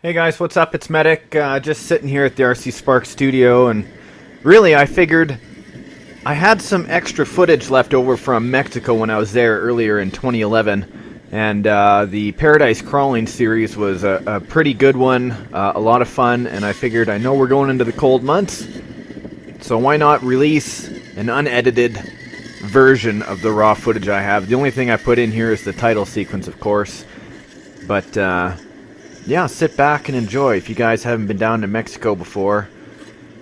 Hey guys, what's up? It's Medic. Just sitting here at the RCSparks studio, and really I figured I had some extra footage left over from Mexico when I was there earlier in 2011, and the Paradise Crawling series was a pretty good one, a lot of fun, and I figured I know we're going into the cold months, so why not release an unedited version of the raw footage I have. The only thing I put in here is the title sequence, of course, but yeah, sit back and enjoy. If you guys haven't been down to Mexico before,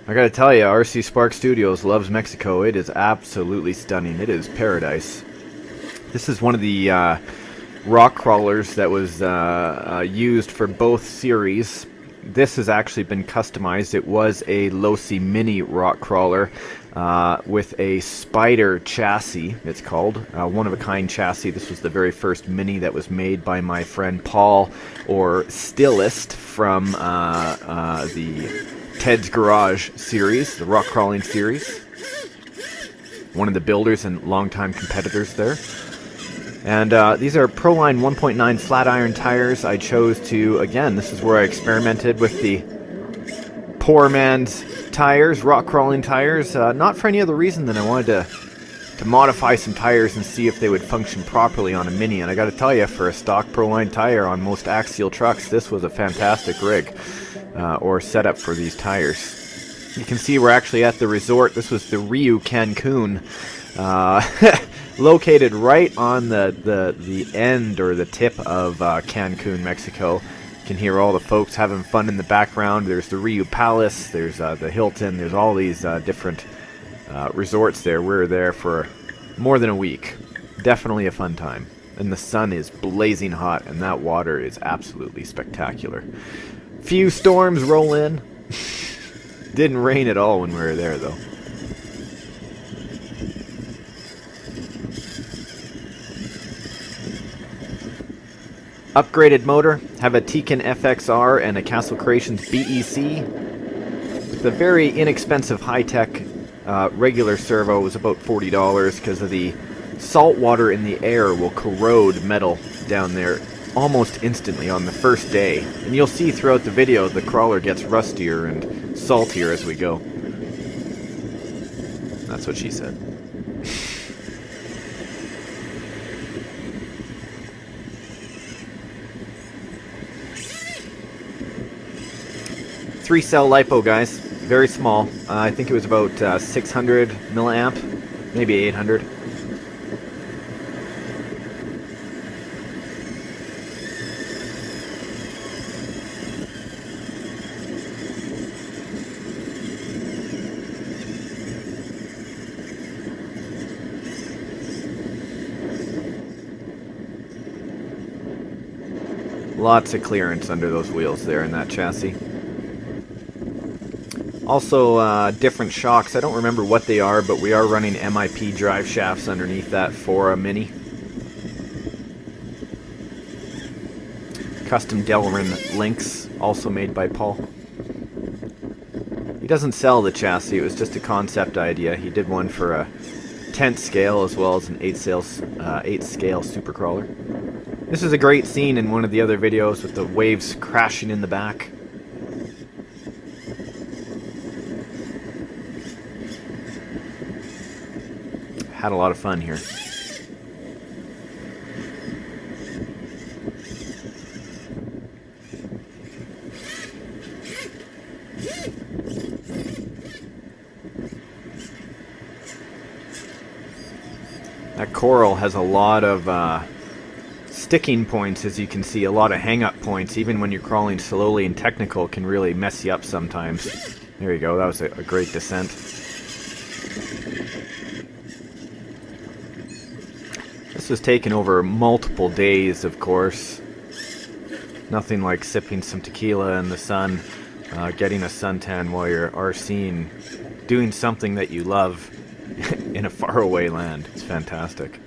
I gotta tell you, RCSparks Studios loves Mexico. It is absolutely stunning. It is paradise. This is one of the rock crawlers that was used for both series. This has actually been customized. It was a Losi MiNi rock crawler with a spider chassis, it's called. One-of-a-kind chassis. This was the very first Mini that was made by my friend Paul, or Stillist, from the Ted's Garage series, the rock crawling series. One of the builders and longtime competitors there. And these are Proline 1.9 flat iron tires. I chose to, again, this is where I experimented with the poor man's tires, rock crawling tires, not for any other reason than I wanted to modify some tires and see if they would function properly on a Mini. And I gotta tell you, for a stock Proline tire on most axial trucks, this was a fantastic rig, or setup for these tires. You can see we're actually at the resort. This was the Rio Cancun, located right on the end or the tip of Cancun, Mexico. You can hear all the folks having fun in the background. There's the Rio Palace, there's the Hilton, there's all these different resorts there. We're there for more than a week. Definitely a fun time. And the sun is blazing hot, and that water is absolutely spectacular. Few storms roll in. Didn't rain at all when we were there, though. Upgraded motor, have a Tican FXR and a Castle Creations BEC. The very inexpensive high-tech regular servo was about $40 because of the salt water in the air will corrode metal down there almost instantly on the first day. And you'll see throughout the video the crawler gets rustier and saltier as we go. That's what she said. Three-cell LiPo, guys. Very small. I think it was about 600 milliamp, maybe 800. Lots of clearance under those wheels there in that chassis. Also, different shocks. I don't remember what they are, but we are running MIP drive shafts underneath that for a Mini. Custom Delrin links, also made by Paul. He doesn't sell the chassis, it was just a concept idea. He did one for a 10th scale as well as an 8th scale supercrawler. This is a great scene in one of the other videos with the waves crashing in the back. Had a lot of fun here. That coral has a lot of sticking points, as you can see, a lot of hang-up points. Even when you're crawling slowly and technical, can really mess you up sometimes. There you go, that was a great descent. This was taken over multiple days, of course. Nothing like sipping some tequila in the sun, getting a suntan while you're RCing, doing something that you love in a faraway land. It's fantastic.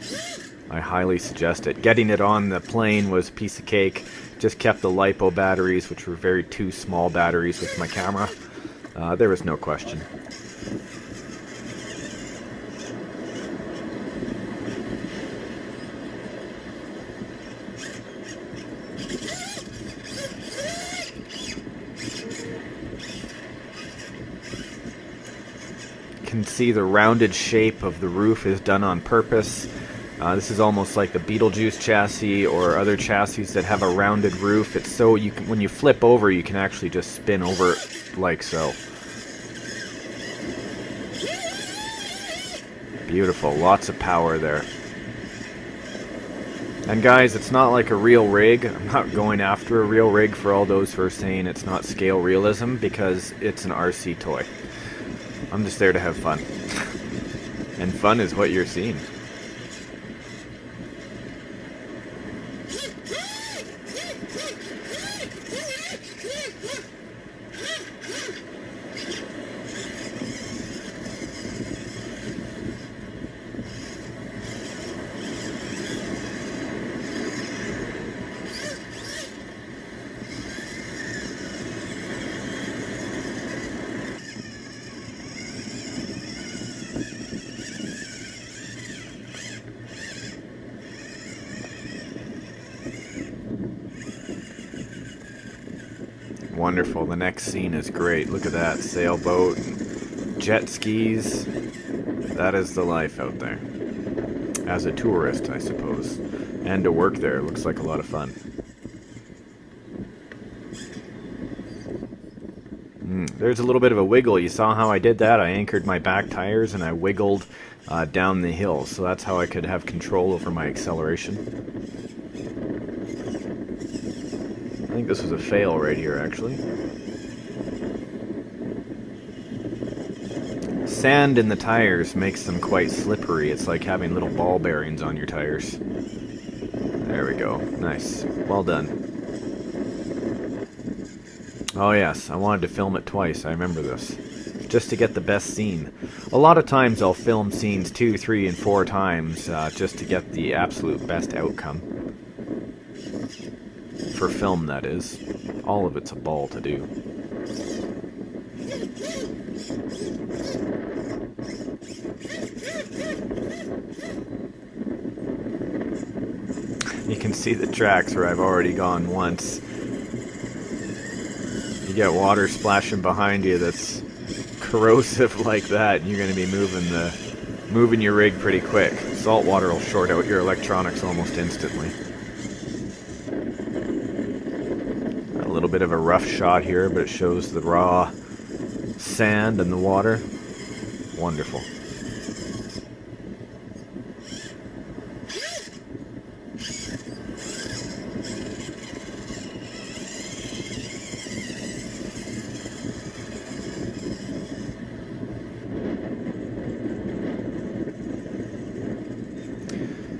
I highly suggest it. Getting it on the plane was a piece of cake. Just kept the LiPo batteries, which were very two small batteries with my camera. There was no question. can see the rounded shape of the roof is done on purpose. This is almost like the Beetlejuice chassis or other chassis that have a rounded roof. It's so you can, when you flip over, you can actually just spin over like so. Beautiful, lots of power there. And guys, it's not like a real rig. I'm not going after a real rig for all those who are saying it's not scale realism, because it's an RC toy. I'm just there to have fun. And fun is what you're seeing. Wonderful. The next scene is great. Look at that. Sailboat, jet skis. That is the life out there. As a tourist, I suppose. And to work there. Looks like a lot of fun. There's a little bit of a wiggle. You saw how I did that? I anchored my back tires and I wiggled down the hill. So that's how I could have control over my acceleration. I think this was a fail right here, actually. Sand in the tires makes them quite slippery. It's like having little ball bearings on your tires. There we go. Nice. Well done. Oh yes, I wanted to film it twice. I remember this. Just to get the best scene. A lot of times I'll film scenes 2, 3, and 4 times just to get the absolute best outcome. For film, that is. All of it's a ball to do. You can see the tracks where I've already gone once. You get water splashing behind you that's corrosive like that, and you're going to be moving your rig pretty quick. Salt water will short out your electronics almost instantly. A little bit of a rough shot here, but it shows the raw sand and the water. Wonderful.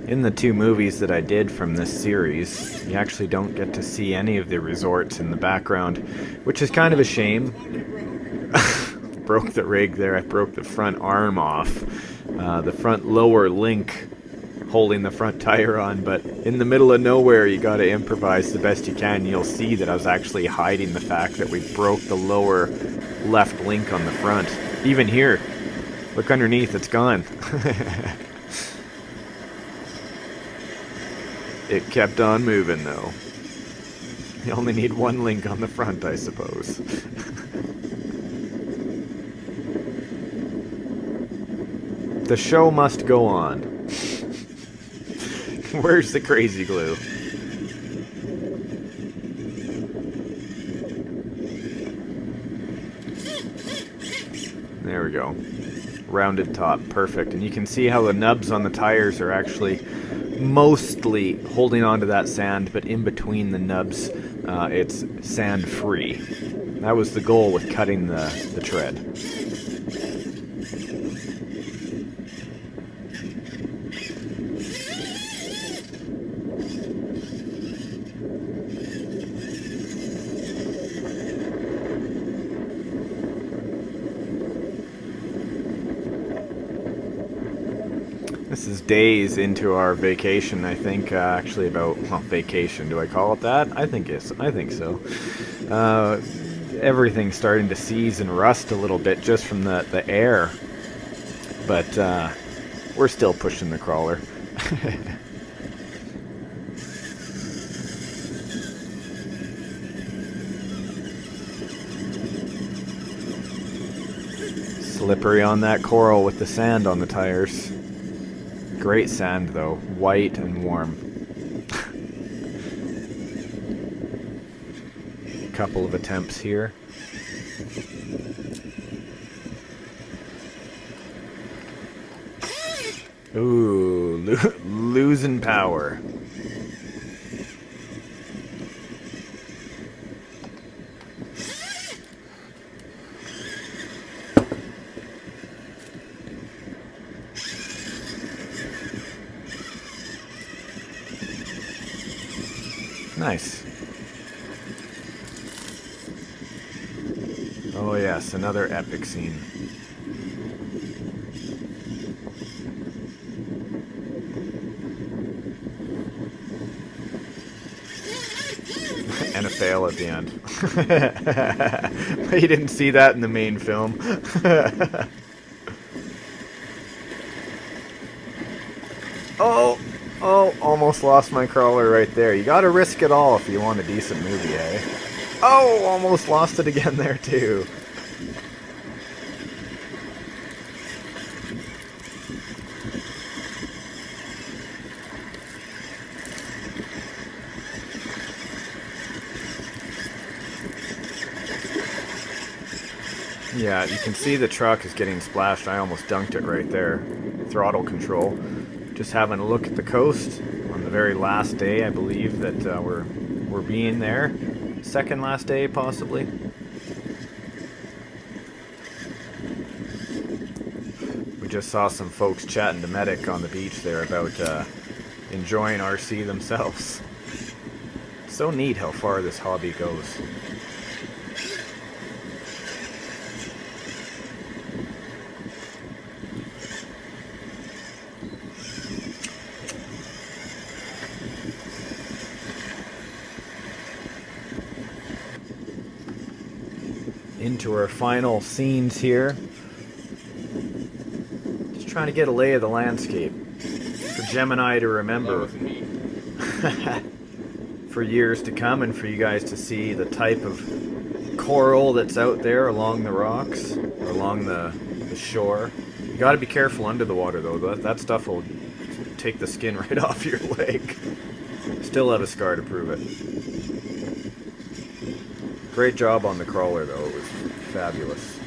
In the 2 movies that I did from this series, you actually don't get to see any of the resorts in the background, which is kind of a shame. Broke the rig there. I broke the front arm off. The front lower link holding the front tire on, but in the middle of nowhere you gotta improvise the best you can. You'll see that I was actually hiding the fact that we broke the lower left link on the front. Even here, look underneath, it's gone. It kept on moving, though. You only need 1 link on the front, I suppose. The show must go on. Where's the crazy glue? There we go. Rounded top, perfect. And you can see how the nubs on the tires are actually mostly holding onto that sand, but in between the nubs, it's sand free. That was the goal with cutting the tread. This is days into our vacation, I think. Actually, about vacation. Do I call it that? I think so. Everything's starting to seize and rust a little bit just from the air, but we're still pushing the crawler. Slippery on that coral with the sand on the tires. Great sand though, white and warm. Couple of attempts here. Ooh, losing power. Nice. Oh yes, another epic scene. And a fail at the end. You didn't see that in the main film. Oh, almost lost my crawler right there. You gotta risk it all if you want a decent movie, eh? Oh, almost lost it again there too. Yeah, you can see the truck is getting splashed. I almost dunked it right there. Throttle control. Just having a look at the coast on the very last day, I believe, that we're being there. Second last day, possibly. We just saw some folks chatting to Medic on the beach there about enjoying RC themselves. So neat how far this hobby goes. Into our final scenes here. Just trying to get a lay of the landscape for Gemini to remember for years to come, and for you guys to see the type of coral that's out there along the rocks, or along the shore. You gotta be careful under the water though. That stuff will take the skin right off your leg. Still have a scar to prove it. Great job on the crawler though, it was fabulous.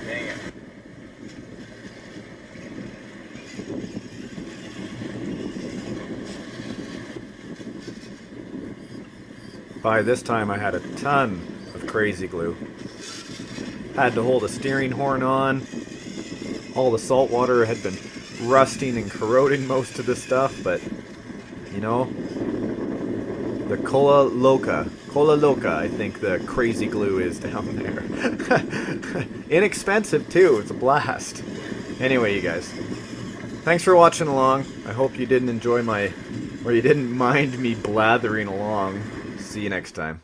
Dang it. By this time I had a ton of crazy glue. Had to hold a steering horn on. All the salt water had been rusting and corroding most of the stuff, but you know, the Cola Loca, I think the crazy glue is down there. Inexpensive too, it's a blast. Anyway, you guys, thanks for watching along. I hope you didn't enjoy or you didn't mind me blathering along. See you next time.